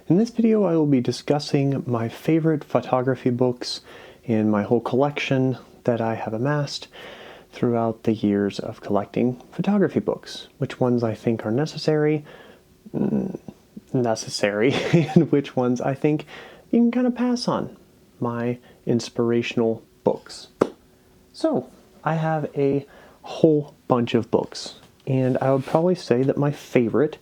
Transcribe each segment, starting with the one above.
In this video, I will be discussing my favorite photography books in my whole collection that I have amassed throughout the years of collecting photography books. Which ones I think are necessary, and which ones I think you can kind of pass on. My inspirational books. So, I have a whole bunch of books, and I would probably say that my favorite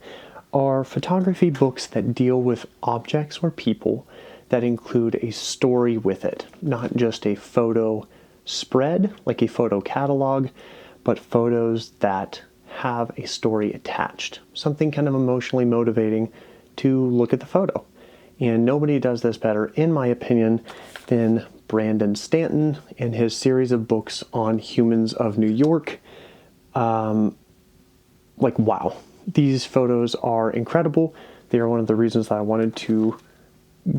are photography books that deal with objects or people that include a story with it, not just a photo spread, like a photo catalog, but photos that have a story attached, something kind of emotionally motivating to look at the photo. And nobody does this better, in my opinion, than Brandon Stanton and his series of books on Humans of New York. Wow. These photos are incredible. They are one of the reasons that I wanted to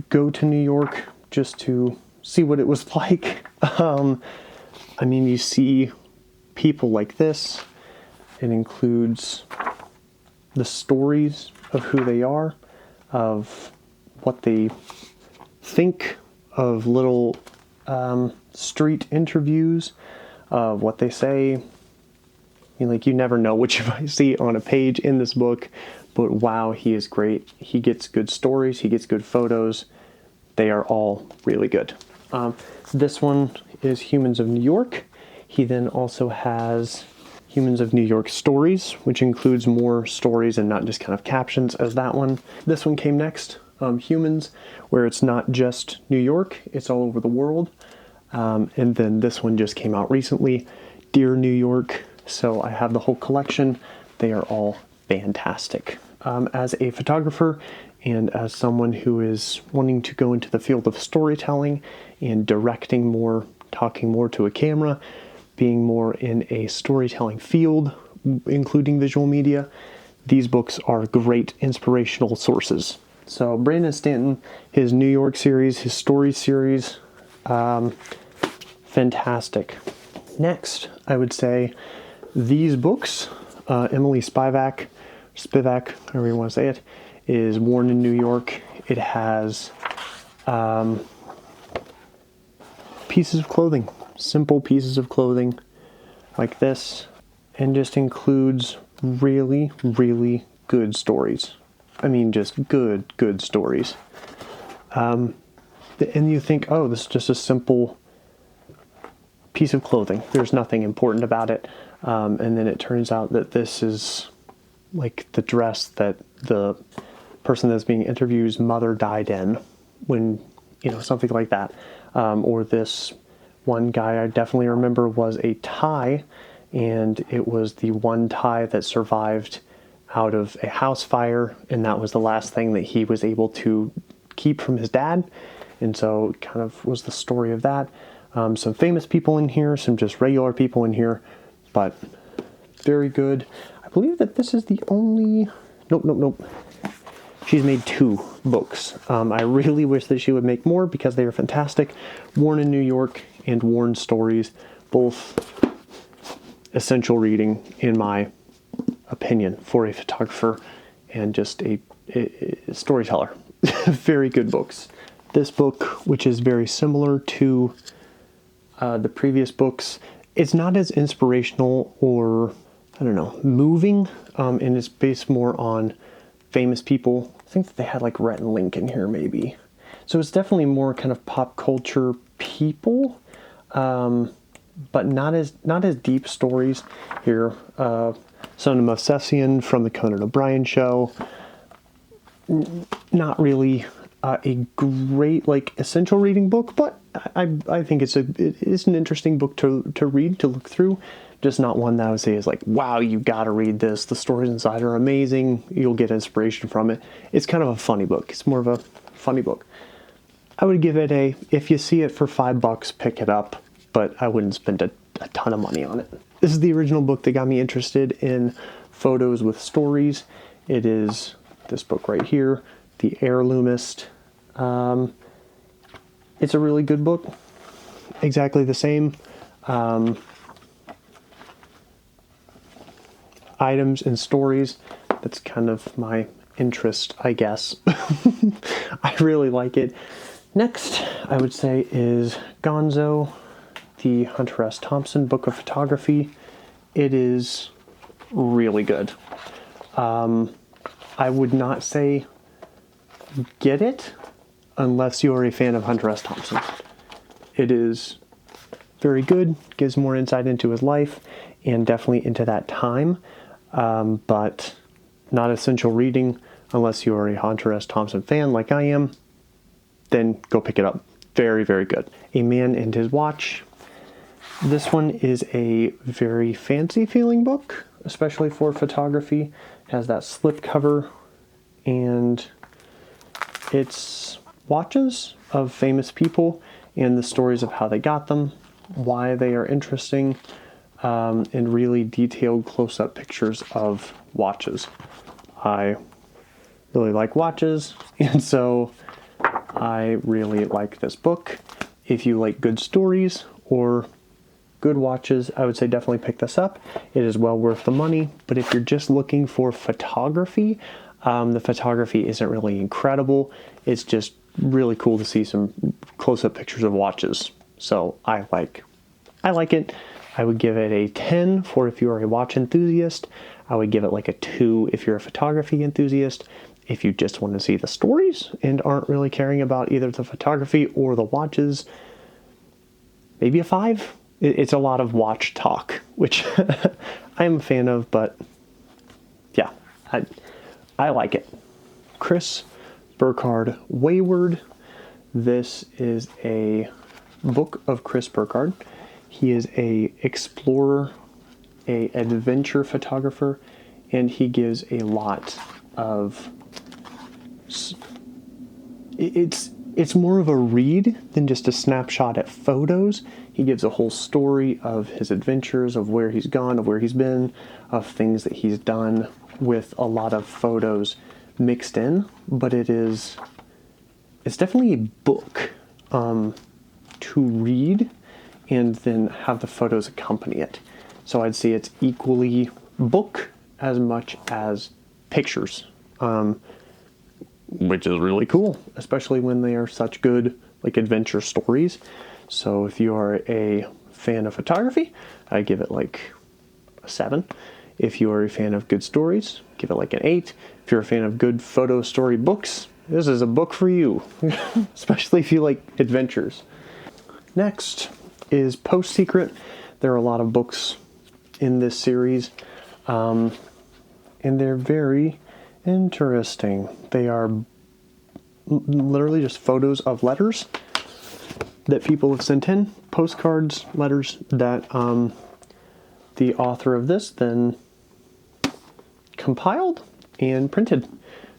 go to New York, just to see what it was like. You see people like this. It includes the stories of who they are, of what they think, of little street interviews, of what they say. You never know what you might see on a page in this book, but wow, he is great. He gets good stories, he gets good photos. They are all really good. This one is Humans of New York. He then also has Humans of New York Stories, which includes more stories and not just kind of captions as that one. This one came next, Humans, where it's not just New York, it's all over the world. And then this one just came out recently, Dear New York. So I have the whole collection. They are all fantastic. As a photographer and as someone who is wanting to go into the field of storytelling and directing more, talking more to a camera, being more in a storytelling field, including visual media, these books are great inspirational sources. So Brandon Stanton, his New York series, his story series, fantastic. Next, I would say these books, Emily Spivak, however you want to say it, is Born in New York. It has pieces of clothing, simple pieces of clothing like this, and just includes really, really good stories. Just good stories. And you think, oh, this is just a simple piece of clothing. There's nothing important about it. And then it turns out that this is like the dress that the person that's being interviewed's mother died in, when, something like that. Or this one guy I definitely remember was a tie, and it was the one tie that survived out of a house fire, and that was the last thing that he was able to keep from his dad. And so it kind of was the story of that. Some famous people in here, some just regular people in here, but very good. I believe that this is the only... Nope. She's made 2 books. I really wish that she would make more because they are fantastic. Born in New York and Worn Stories, both essential reading in my opinion for a photographer and just a storyteller. Very good books. This book, which is very similar to the previous books, it's not as inspirational or, moving, and it's based more on famous people. I think that they had like Rhett and Link in here maybe. So it's definitely more kind of pop culture people, but not as deep stories here. Sona Movsesian from the Conan O'Brien Show. Not really a great essential reading book, but I think it is an interesting book to read, to look through. Just not one that I would say is like, wow, you gotta read this. The stories inside are amazing. You'll get inspiration from it. It's kind of a funny book. It's more of a funny book. I would give it if you see it for $5, pick it up, but I wouldn't spend a ton of money on it. This is the original book that got me interested in photos with stories. It is this book right here, The Heirloomist. It's a really good book. Exactly the same. Items and stories. That's kind of my interest, I guess. I really like it. Next, I would say, is Gonzo, the Hunter S. Thompson Book of Photography. It is really good. I would not say get it unless you are a fan of Hunter S. Thompson. It is very good, gives more insight into his life and definitely into that time, but not essential reading unless you are a Hunter S. Thompson fan like I am. Then go pick it up. Very, very good. A Man and His Watch. This one is a very fancy feeling book, especially for photography. It has that slip cover, and it's watches of famous people and the stories of how they got them, why they are interesting, and really detailed close-up pictures of watches. I really like watches, and so I really like this book. If you like good stories or good watches, I would say definitely pick this up. It is well worth the money, but if you're just looking for photography, the photography isn't really incredible. It's just really cool to see some close-up pictures of watches. So I like it. I would give it a 10 for if you are a watch enthusiast. I would give it like a 2 if you're a photography enthusiast. If you just want to see the stories and aren't really caring about either the photography or the watches, maybe a 5. It's a lot of watch talk, which I am a fan of, but yeah, I like it. Chris Burkard Wayward. This is a book of Chris Burkard. He is a explorer, a adventure photographer, and he gives a lot of... It's more of a read than just a snapshot at photos. He gives a whole story of his adventures, of where he's gone, of where he's been, of things that he's done, with a lot of photos mixed in. But it's definitely a book to read and then have the photos accompany it. So I'd say it's equally book as much as pictures. Which is really cool, especially when they are such good, like, adventure stories. So if you are a fan of photography, I give it like a 7. If you are a fan of good stories, give it like an 8. If you're a fan of good photo story books, this is a book for you, especially if you like adventures. Next is Post Secret. There are a lot of books in this series, and they're very interesting. They are literally just photos of letters that people have sent in, postcards, letters that the author of this then compiled and printed.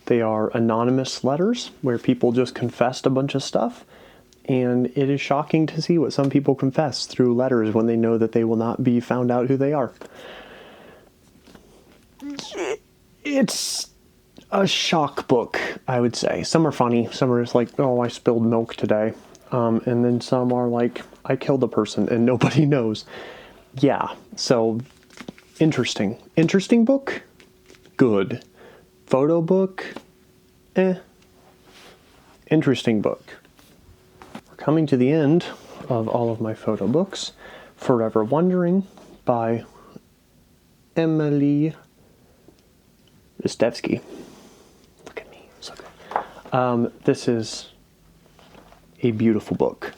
They are anonymous letters where people just confessed a bunch of stuff, and it is shocking to see what some people confess through letters when they know that they will not be found out who they are. It's a shock book, I would say. Some are funny. Some are just like, oh, I spilled milk today. And then some are like, I killed a person and nobody knows. Yeah, so interesting. Interesting book? Good. Photo book? Interesting book. We're coming to the end of all of my photo books. Forever Wondering by Emily Ristevsky. Look at me, so good. This is a beautiful book.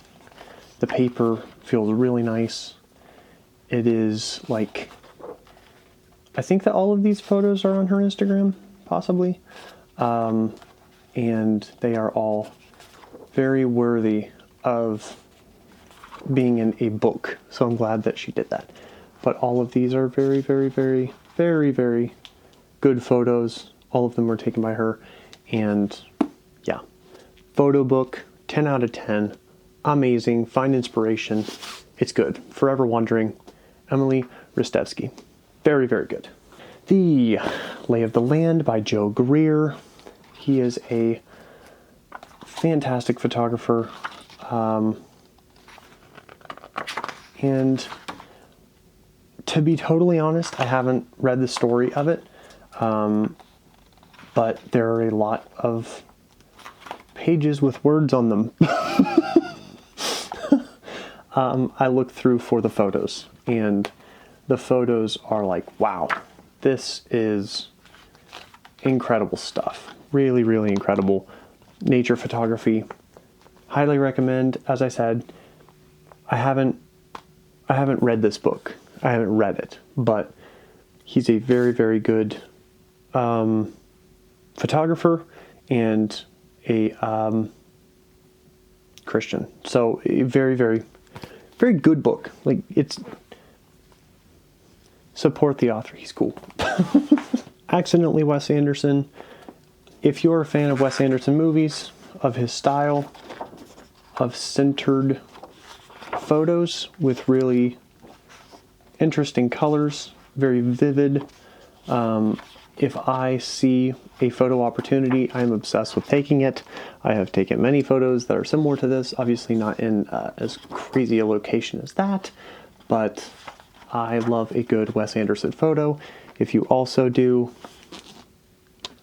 The paper feels really nice. It is like, I think that all of these photos are on her Instagram, possibly. And they are all very worthy of being in a book. So I'm glad that she did that. But all of these are very, very, very, very, very good photos. All of them were taken by her. And yeah, photo book, 10 out of 10. Amazing. Find inspiration. It's good. Forever Wondering. Emily Ristevsky. Very, very good. The Lay of the Land by Joe Greer. He is a fantastic photographer. And to be totally honest, I haven't read the story of it. But but there are a lot of pages with words on them. I looked through for the photos, and the photos are like, wow, this is incredible stuff. Really, really incredible nature photography. Highly recommend. As I said, I haven't read this book. I haven't read it, but he's a very, very good photographer and a Christian. So a very, very, very good book. Like, it's, support the author. He's cool. Accidentally Wes Anderson. If you're a fan of Wes Anderson movies, of his style, of centered photos with really interesting colors, very vivid. If I see a photo opportunity, I'm obsessed with taking it. I have taken many photos that are similar to this, obviously not in as crazy a location as that, but I love a good Wes Anderson photo. If you also do,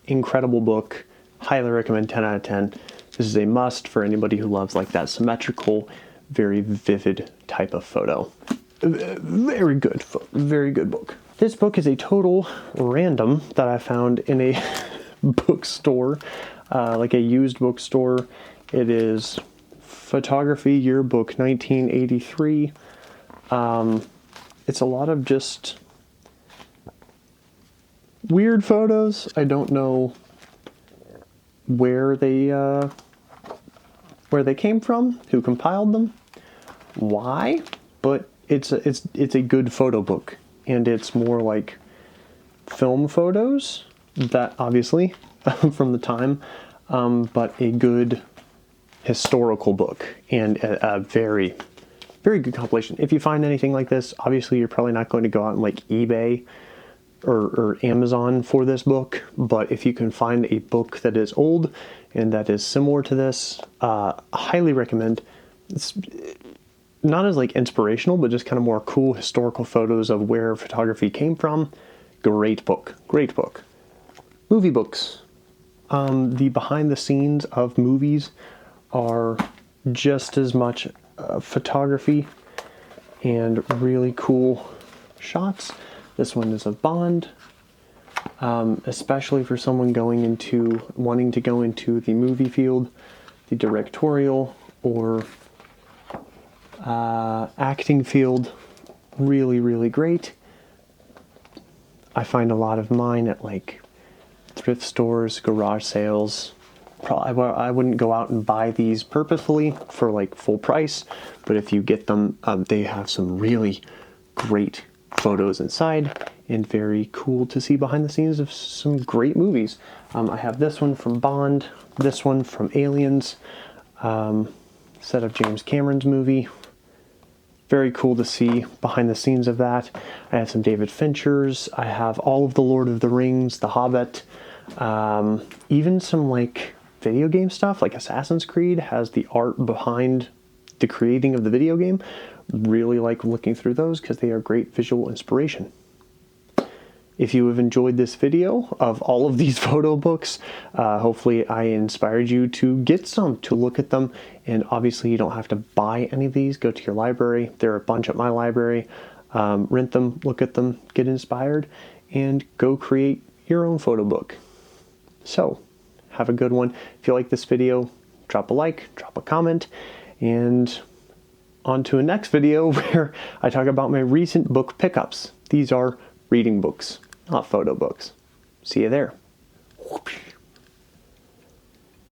incredible book, highly recommend, 10 out of 10. This is a must for anybody who loves like that symmetrical, very vivid type of photo. Very good book. This book is a total random that I found in a bookstore, like a used bookstore. It is Photography Yearbook 1983. It's a lot of just weird photos. I don't know where they came from, who compiled them, why, but it's a good photo book, and it's more like film photos that obviously from the time, but a good historical book and a very, very good compilation. If you find anything like this, obviously you're probably not going to go out and like eBay or Amazon for this book, but if you can find a book that is old and that is similar to this, highly recommend. It's not as like inspirational, but just kind of more cool historical photos of where photography came from. Great book. Movie books. The behind the scenes of movies are just as much photography and really cool shots. This one is of Bond, especially for someone wanting to go into the movie field, the directorial or acting field. Really, really great. I find a lot of mine at like thrift stores, garage sales. I wouldn't go out and buy these purposefully for like full price, but if you get them, they have some really great photos inside and very cool to see behind the scenes of some great movies. I have this one from Bond, this one from Aliens, set of James Cameron's movie. Very cool to see behind the scenes of that. I have some David Fincher's. I have all of the Lord of the Rings, The Hobbit, even some like video game stuff, like Assassin's Creed has the art behind the creating of the video game. Really like looking through those because they are great visual inspiration. If you have enjoyed this video of all of these photo books, hopefully I inspired you to get some, to look at them. And obviously you don't have to buy any of these. Go to your library. There are a bunch at my library. Rent them, look at them, get inspired, and go create your own photo book. So, have a good one. If you like this video, drop a like, drop a comment, and on to a next video where I talk about my recent book pickups. These are reading books, not photo books. See you there. Whoopsh.